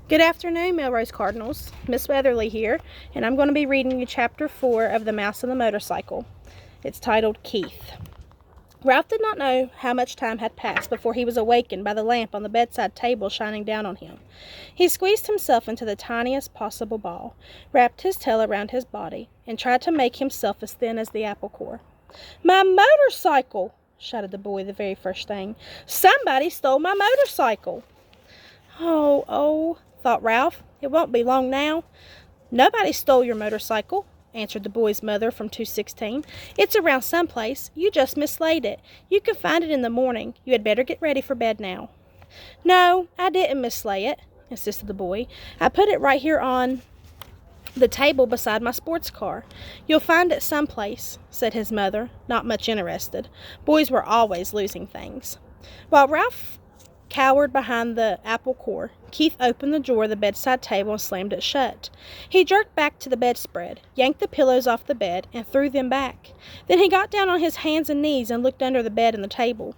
Good afternoon, Melrose Cardinals. Miss Weatherly here, and I'm going to be reading you Chapter 4 of The Mouse and the Motorcycle. It's titled Keith. Ralph did not know how much time had passed before he was awakened by the lamp on the bedside table shining down on him. He squeezed himself into the tiniest possible ball, wrapped his tail around his body, and tried to make himself as thin as the apple core. "My motorcycle!" shouted the boy the very first thing. "Somebody stole my motorcycle!" Oh, thought Ralph. It won't be long now. "Nobody stole your motorcycle," answered the boy's mother from 216. "It's around someplace. You just mislaid it. You can find it in the morning. You had better get ready for bed now." "No, I didn't mislay it," insisted the boy. "I put it right here on the table beside my sports car. You'll find it someplace," said his mother, not much interested. Boys were always losing things. While Ralph cowered behind the apple core, Keith opened the drawer of the bedside table and slammed it shut. He jerked back to the bedspread, yanked the pillows off the bed, and threw them back. Then he got down on his hands and knees and looked under the bed and the table.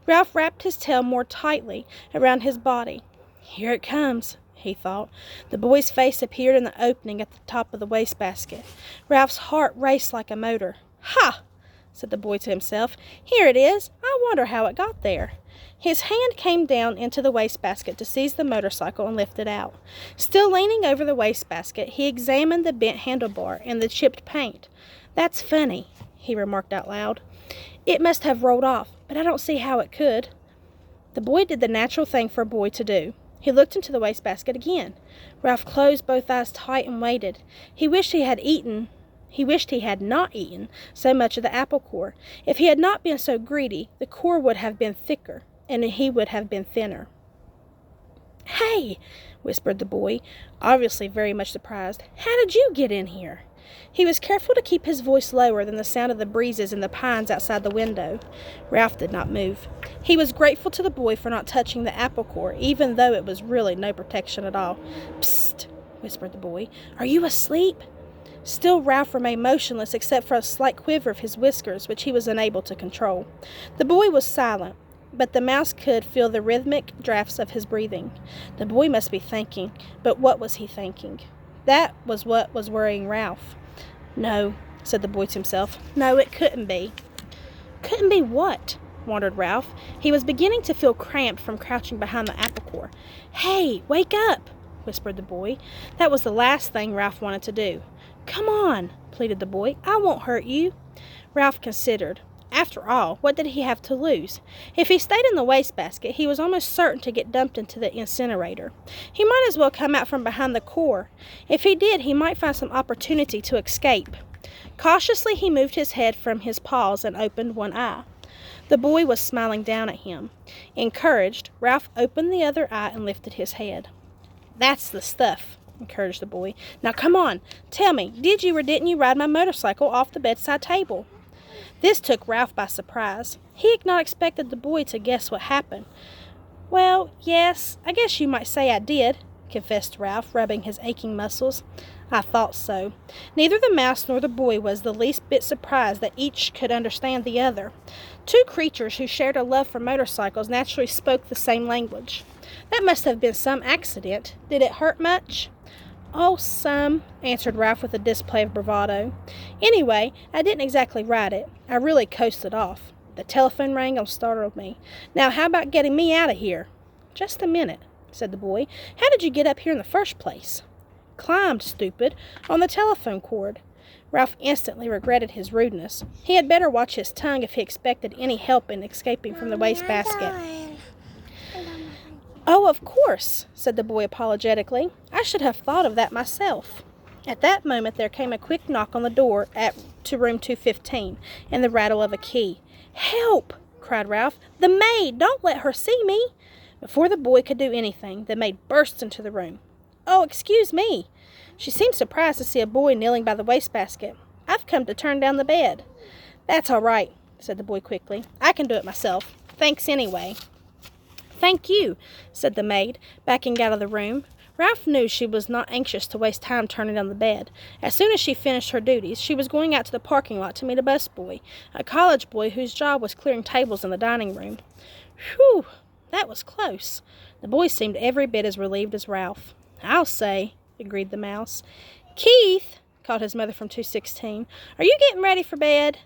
Ralph wrapped his tail more tightly around his body. "Here it comes," he thought. The boy's face appeared in the opening at the top of the wastebasket. Ralph's heart raced like a motor. "Ha!" said the boy to himself. "Here it is. I wonder how it got there." His hand came down into the wastebasket to seize the motorcycle and lift it out. Still leaning over the wastebasket, he examined the bent handlebar and the chipped paint. "That's funny," he remarked out loud. "It must have rolled off, but I don't see how it could." The boy did the natural thing for a boy to do. He looked into the wastebasket again. Ralph closed both eyes tight and waited. He wished he had not eaten so much of the apple core. If he had not been so greedy, the core would have been thicker, and he would have been thinner. "Hey!" whispered the boy, obviously very much surprised. "How did you get in here?" He was careful to keep his voice lower than the sound of the breezes in the pines outside the window. Ralph did not move. He was grateful to the boy for not touching the apple core, even though it was really no protection at all. "Psst!" whispered the boy. "Are you asleep?" Still Ralph remained motionless except for a slight quiver of his whiskers, which he was unable to control. The boy was silent, but the mouse could feel the rhythmic drafts of his breathing. The boy must be thinking, but what was he thinking? That was what was worrying Ralph. "No," said the boy to himself. "No, it couldn't be." "Couldn't be what?" wondered Ralph. He was beginning to feel cramped from crouching behind the apple core. "Hey, wake up!" whispered the boy. That was the last thing Ralph wanted to do. "Come on," pleaded the boy. "I won't hurt you." Ralph considered. After all, what did he have to lose? If he stayed in the wastebasket, he was almost certain to get dumped into the incinerator. He might as well come out from behind the core. If he did, he might find some opportunity to escape. Cautiously, he moved his head from his paws and opened one eye. The boy was smiling down at him. Encouraged, Ralph opened the other eye and lifted his head. "That's the stuff," encouraged the boy. "Now come on, tell me, did you or didn't you ride my motorcycle off the bedside table?" This took Ralph by surprise. He had not expected the boy to guess what happened. "Well, yes, I guess you might say I did," confessed Ralph, rubbing his aching muscles. "I thought so." Neither the mouse nor the boy was the least bit surprised that each could understand the other. Two creatures who shared a love for motorcycles naturally spoke the same language. "That must have been some accident. Did it hurt much?" "Oh, some," answered Ralph with a display of bravado. "Anyway, I didn't exactly ride it. I really coasted off. The telephone rang and startled me. Now, how about getting me out of here?" "Just a minute," said the boy. "How did you get up here in the first place?" "Climbed, stupid, on the telephone cord." Ralph instantly regretted his rudeness. He had better watch his tongue if he expected any help in escaping from the wastebasket. "Oh, of course," said the boy apologetically. "I should have thought of that myself." At that moment there came a quick knock on the door to room 215, and the rattle of a key. "Help!" cried Ralph. "The maid! Don't let her see me!" Before the boy could do anything, the maid burst into the room. "Oh, excuse me." She seemed surprised to see a boy kneeling by the wastebasket. "I've come to turn down the bed." "That's all right," said the boy quickly. "I can do it myself. Thanks anyway." "Thank you," said the maid, backing out of the room. Ralph knew she was not anxious to waste time turning down the bed. As soon as she finished her duties, she was going out to the parking lot to meet a busboy, a college boy whose job was clearing tables in the dining room. "Whew," That was close. The boy seemed every bit as relieved as Ralph. I'll say, agreed the mouse. Keith, called his mother from 216, are you getting ready for bed?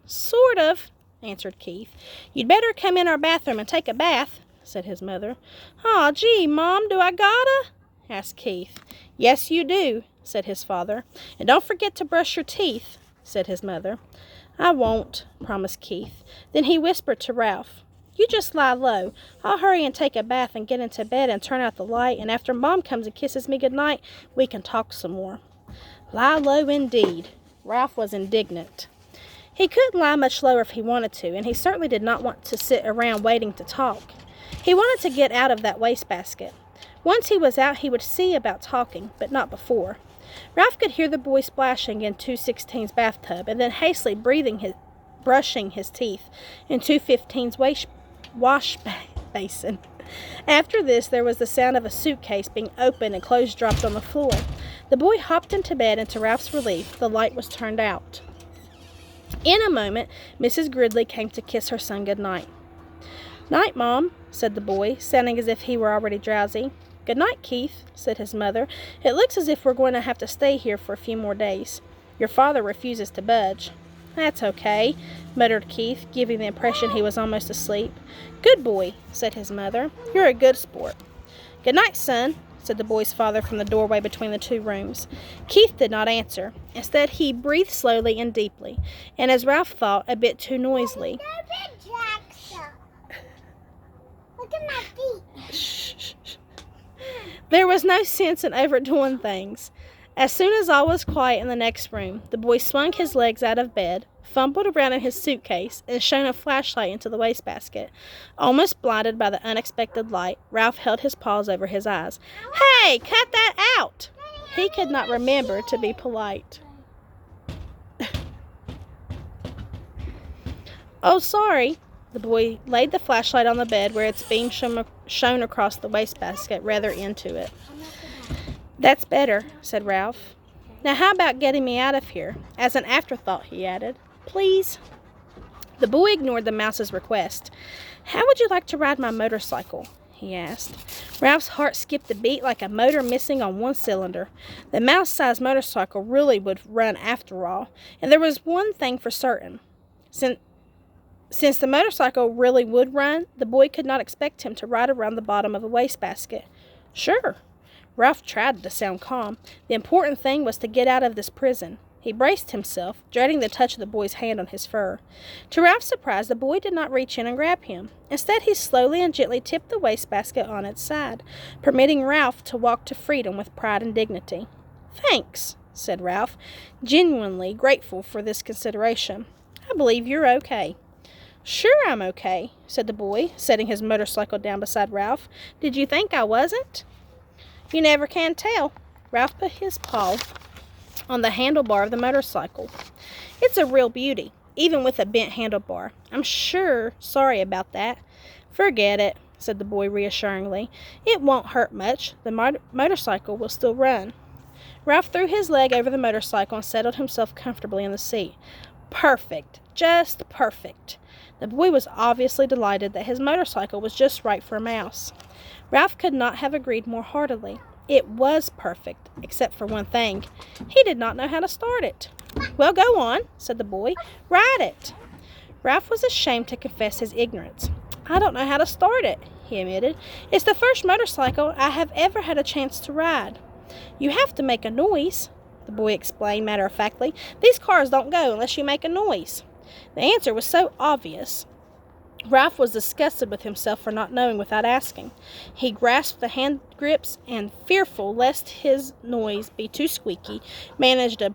Sort of, answered Keith. You'd better come in our bathroom and take a bath, said his mother. Aw, gee, Mom, do I gotta? Asked Keith. Yes, you do, said his father. And don't forget to brush your teeth, said his mother. I won't, promised Keith. Then he whispered to Ralph, you just lie low. I'll hurry and take a bath and get into bed and turn out the light, and after Mom comes and kisses me goodnight, we can talk some more. Lie low indeed. Ralph was indignant. He couldn't lie much lower if he wanted to, and he certainly did not want to sit around waiting to talk. He wanted to get out of that wastebasket. Once he was out, he would see about talking, but not before. Ralph could hear the boy splashing in 216's bathtub, and then hastily brushing his teeth in 215's wash basin. After this, there was the sound of a suitcase being opened and clothes dropped on the floor. The boy hopped into bed, and to Ralph's relief, the light was turned out. In a moment, Mrs. Gridley came to kiss her son good night. Night, Mom, said the boy, sounding as if he were already drowsy. Good night, Keith, said his mother. It looks as if we're going to have to stay here for a few more days. Your father refuses to budge. That's okay, muttered Keith, giving the impression he was almost asleep. Good boy, said his mother. You're a good sport. Good night, son, said the boy's father from the doorway between the two rooms. Keith did not answer. Instead, he breathed slowly and deeply, and as Ralph thought, a bit too noisily. Look at my feet. Shh. There was no sense in overdoing things. As soon as all was quiet in the next room, the boy swung his legs out of bed, fumbled around in his suitcase, and shone a flashlight into the wastebasket. Almost blinded by the unexpected light, Ralph held his paws over his eyes. Hey, cut that out! He could not remember to be polite. Oh, sorry. The boy laid the flashlight on the bed where its beam shone across the wastebasket, rather into it. That's better, said Ralph. Now how about getting me out of here? As an afterthought, he added. Please? The boy ignored the mouse's request. How would you like to ride my motorcycle? He asked. Ralph's heart skipped a beat like a motor missing on one cylinder. The mouse-sized motorcycle really would run after all, and there was one thing for certain. Since the motorcycle really would run, the boy could not expect him to ride around the bottom of a wastebasket. Sure. Ralph tried to sound calm. The important thing was to get out of this prison. He braced himself, dreading the touch of the boy's hand on his fur. To Ralph's surprise, the boy did not reach in and grab him. Instead, he slowly and gently tipped the wastebasket on its side, permitting Ralph to walk to freedom with pride and dignity. Thanks, said Ralph, genuinely grateful for this consideration. I believe you're okay. Sure I'm okay, said the boy, setting his motorcycle down beside Ralph. Did you think I wasn't? You never can tell. Ralph put his paw on the handlebar of the motorcycle. It's a real beauty, even with a bent handlebar. I'm sure sorry about that. Forget it, said the boy reassuringly. It won't hurt much. The motorcycle will still run. Ralph threw his leg over the motorcycle and settled himself comfortably in the seat. Perfect. Just perfect. The boy was obviously delighted that his motorcycle was just right for a mouse. Ralph could not have agreed more heartily. It was perfect, except for one thing. He did not know how to start it. Well, go on, said the boy. Ride it. Ralph was ashamed to confess his ignorance. I don't know how to start it, he admitted. It's the first motorcycle I have ever had a chance to ride. You have to make a noise, the boy explained matter-of-factly. These cars don't go unless you make a noise. The answer was so obvious. Ralph was disgusted with himself for not knowing without asking. He grasped the hand grips and, fearful lest his noise be too squeaky, managed a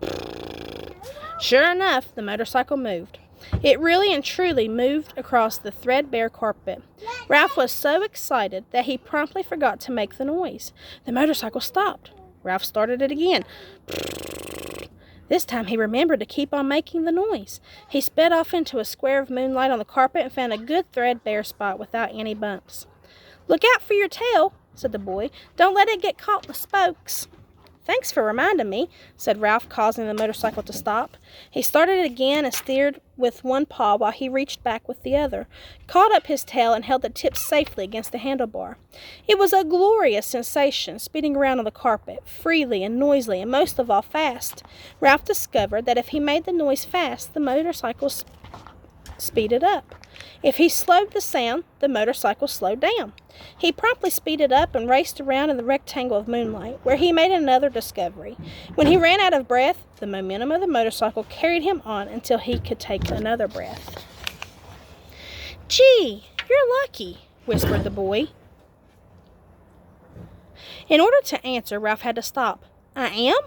Sure enough, the motorcycle moved. It really and truly moved across the threadbare carpet. Ralph was so excited that he promptly forgot to make the noise. The motorcycle stopped. Ralph started it again. This time he remembered to keep on making the noise. He sped off into a square of moonlight on the carpet and found a good threadbare spot without any bumps. Look out for your tail, said the boy. Don't let it get caught in the spokes. Thanks for reminding me, said Ralph, causing the motorcycle to stop. He started it again and steered with one paw while he reached back with the other, caught up his tail, and held the tip safely against the handlebar. It was a glorious sensation, speeding around on the carpet, freely and noisily, and most of all fast. Ralph discovered that if he made the noise fast, the motorcycle speeded up. If he slowed the sound, the motorcycle slowed down. He promptly speeded up and raced around in the rectangle of moonlight, where he made another discovery. When he ran out of breath, the momentum of the motorcycle carried him on until he could take another breath. "Gee, you're lucky," whispered the boy. In order to answer, Ralph had to stop. "I am?"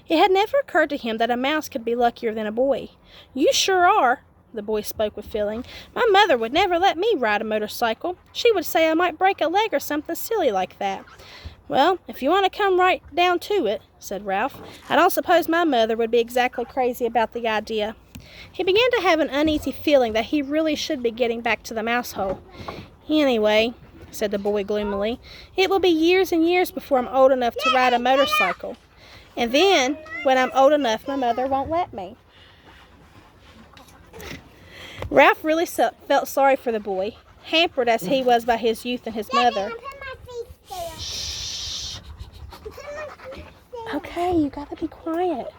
It had never occurred to him that a mouse could be luckier than a boy. "You sure are." The boy spoke with feeling. "My mother would never let me ride a motorcycle. She would say I might break a leg or something silly like that." "Well, if you want to come right down to it," said Ralph, "I don't suppose my mother would be exactly crazy about the idea." He began to have an uneasy feeling that he really should be getting back to the mouse hole. "Anyway," said the boy gloomily, "it will be years and years before I'm old enough to ride a motorcycle. And then, when I'm old enough, my mother won't let me." Ralph really felt sorry for the boy, hampered as he was by his youth and his mother. Shh. Okay, you gotta be quiet.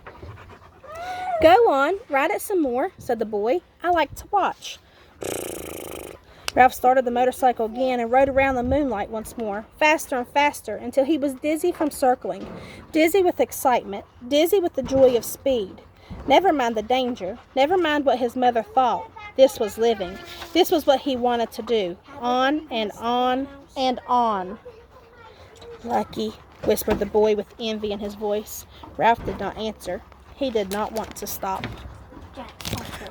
"Go on, ride it some more," said the boy. "I like to watch." Ralph started the motorcycle again and rode around the moonlight once more, faster and faster, until he was dizzy from circling, dizzy with excitement, dizzy with the joy of speed. Never mind the danger, never mind what his mother thought. This was living. This was what he wanted to do. On and on and on. "Lucky," whispered the boy with envy in his voice. Ralph did not answer. He did not want to stop.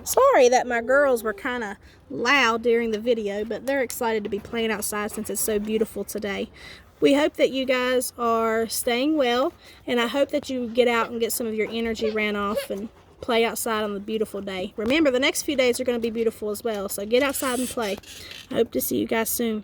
Sorry that my girls were kind of loud during the video, but they're excited to be playing outside since it's so beautiful today. We hope that you guys are staying well, and I hope that you get out and get some of your energy ran off and play outside on the beautiful day. Remember, the next few days are going to be beautiful as well, so get outside and play. I hope to see you guys soon.